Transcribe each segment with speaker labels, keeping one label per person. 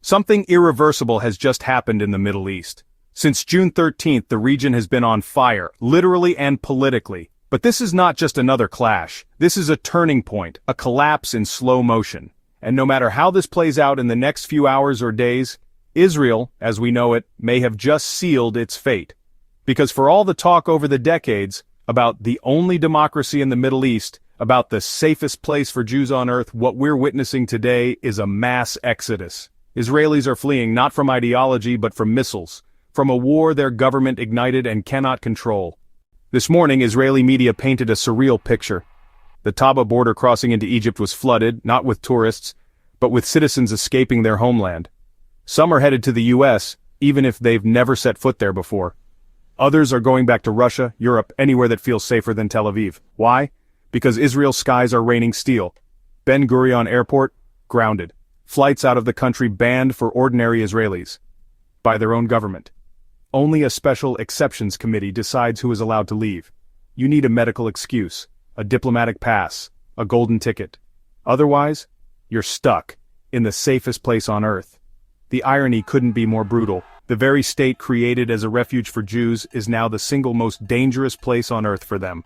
Speaker 1: Something irreversible has just happened in the Middle East. Since June 13th, the region has been on fire, literally and politically. But this is not just another clash. This is a turning point, a collapse in slow motion. And no matter how this plays out in the next few hours or days, Israel, as we know it, may have just sealed its fate. Because for all the talk over the decades about the only democracy in the Middle East, about the safest place for Jews on earth, what we're witnessing today is a mass exodus. Israelis are fleeing not from ideology but from missiles, from a war their government ignited and cannot control. This morning, Israeli media painted a surreal picture. The Taba border crossing into Egypt was flooded, not with tourists, but with citizens escaping their homeland. Some are headed to the US, even if they've never set foot there before. Others are going back to Russia, Europe, anywhere that feels safer than Tel Aviv. Why? Because Israel's skies are raining steel. Ben Gurion Airport, grounded. Flights out of the country banned for ordinary Israelis. By their own government. Only a special exceptions committee decides who is allowed to leave. You need a medical excuse, a diplomatic pass, a golden ticket. Otherwise, you're stuck in the safest place on earth. The irony couldn't be more brutal. The very state created as a refuge for Jews is now the single most dangerous place on earth for them.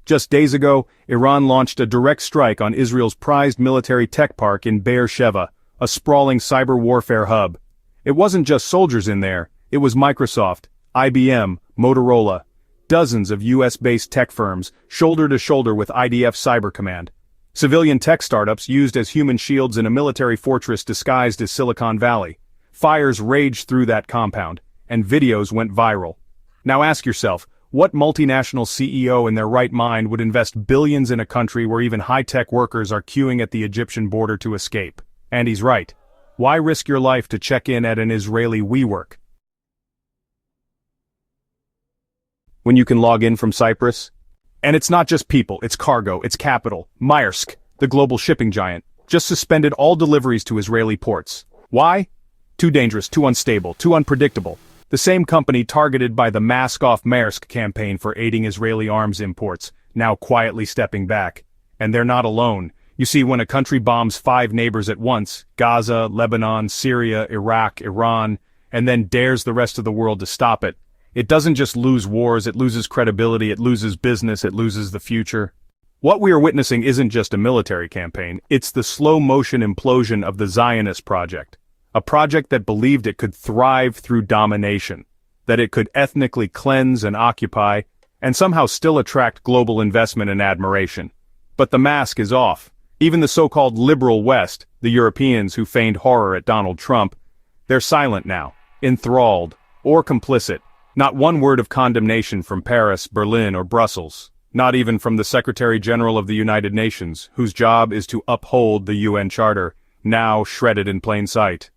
Speaker 1: Just days ago, Iran launched a direct strike on Israel's prized military tech park in Be'er Sheva, a sprawling cyber warfare hub. It wasn't just soldiers in there, it was Microsoft, IBM, Motorola, dozens of US-based tech firms, shoulder to shoulder with IDF Cyber Command. Civilian tech startups used as human shields in a military fortress disguised as Silicon Valley. Fires raged through that compound, and videos went viral. Now ask yourself, what multinational CEO in their right mind would invest billions in a country where even high-tech workers are queuing at the Egyptian border to escape? And he's right. Why risk your life to check in at an Israeli WeWork when you can log in from Cyprus? And it's not just people, it's cargo, it's capital. Maersk, the global shipping giant, just suspended all deliveries to Israeli ports. Why? Too dangerous, too unstable, too unpredictable. The same company targeted by the Mask Off Maersk campaign for aiding Israeli arms imports, now quietly stepping back. And they're not alone. You see, when a country bombs 5 neighbors at once, Gaza, Lebanon, Syria, Iraq, Iran, and then dares the rest of the world to stop it, it doesn't just lose wars, it loses credibility, it loses business, it loses the future. What we are witnessing isn't just a military campaign, it's the slow-motion implosion of the Zionist project. A project that believed it could thrive through domination, that it could ethnically cleanse and occupy, and somehow still attract global investment and admiration. But the mask is off. Even the so-called liberal West, the Europeans who feigned horror at Donald Trump, they're silent now, enthralled, or complicit. Not one word of condemnation from Paris, Berlin, or Brussels. Not even from the Secretary General of the United Nations, whose job is to uphold the UN Charter, now shredded in plain sight.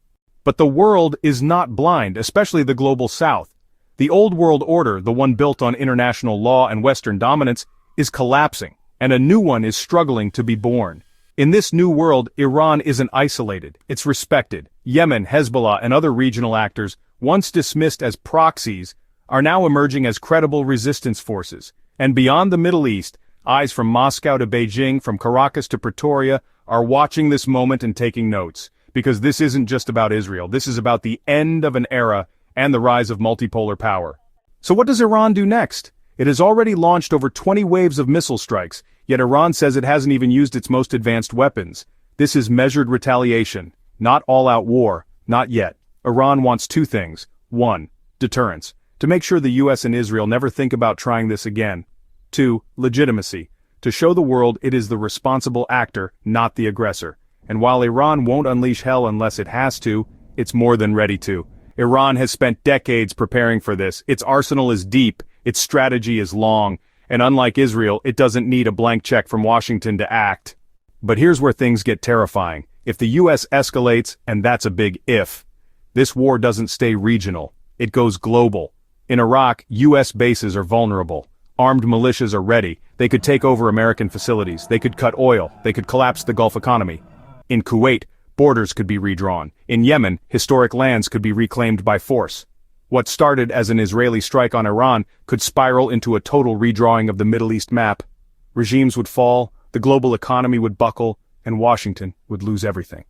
Speaker 1: But the world is not blind, especially the global South. The old world order, the one built on international law and Western dominance, is collapsing, and a new one is struggling to be born. In this new world, Iran isn't isolated, it's respected. Yemen, Hezbollah, and other regional actors, once dismissed as proxies, are now emerging as credible resistance forces. And beyond the Middle East, eyes from Moscow to Beijing, from Caracas to Pretoria, are watching this moment and taking notes. Because this isn't just about Israel, this is about the end of an era and the rise of multipolar power. So what does Iran do next? It has already launched over 20 waves of missile strikes, yet Iran says it hasn't even used its most advanced weapons. This is measured retaliation, not all-out war, not yet. Iran wants 2 things. 1. Deterrence, to make sure the US and Israel never think about trying this again. 2. Legitimacy, to show the world it is the responsible actor, not the aggressor. And while Iran won't unleash hell unless it has to, it's more than ready to. Iran has spent decades preparing for this. Its arsenal is deep, its strategy is long, and unlike Israel, it doesn't need a blank check from Washington to act. But here's where things get terrifying. If the US escalates, and that's a big if, this war doesn't stay regional. It goes global. In Iraq, US bases are vulnerable. Armed militias are ready. They could take over American facilities. They could cut oil. They could collapse the Gulf economy. In Kuwait, borders could be redrawn. In Yemen, historic lands could be reclaimed by force. What started as an Israeli strike on Iran could spiral into a total redrawing of the Middle East map. Regimes would fall, the global economy would buckle, and Washington would lose everything.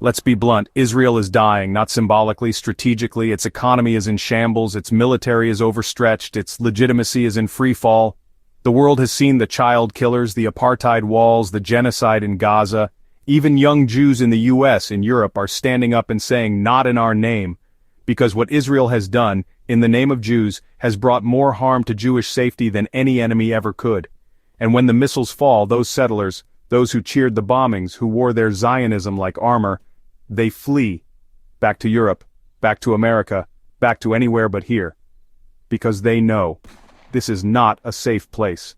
Speaker 1: Let's be blunt, Israel is dying, not symbolically, strategically, its economy is in shambles, its military is overstretched, its legitimacy is in free fall. The world has seen the child killers, the apartheid walls, the genocide in Gaza. Even young Jews in the US and Europe are standing up and saying, not in our name, because what Israel has done, in the name of Jews, has brought more harm to Jewish safety than any enemy ever could. And when the missiles fall, those settlers, those who cheered the bombings, who wore their Zionism like armor, they flee. Back to Europe, back to America, back to anywhere but here. Because they know, this is not a safe place.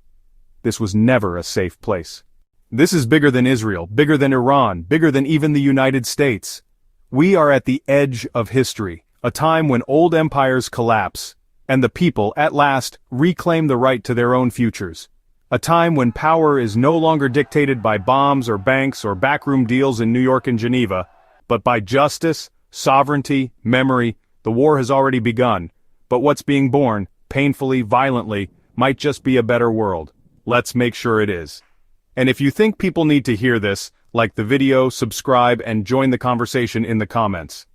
Speaker 1: This was never a safe place. This is bigger than Israel, bigger than Iran, bigger than even the United States. We are at the edge of history, a time when old empires collapse, and the people, at last, reclaim the right to their own futures. A time when power is no longer dictated by bombs or banks or backroom deals in New York and Geneva, but by justice, sovereignty, memory. The war has already begun, but what's being born, painfully, violently, might just be a better world. Let's make sure it is. And if you think people need to hear this, like the video, subscribe, and join the conversation in the comments.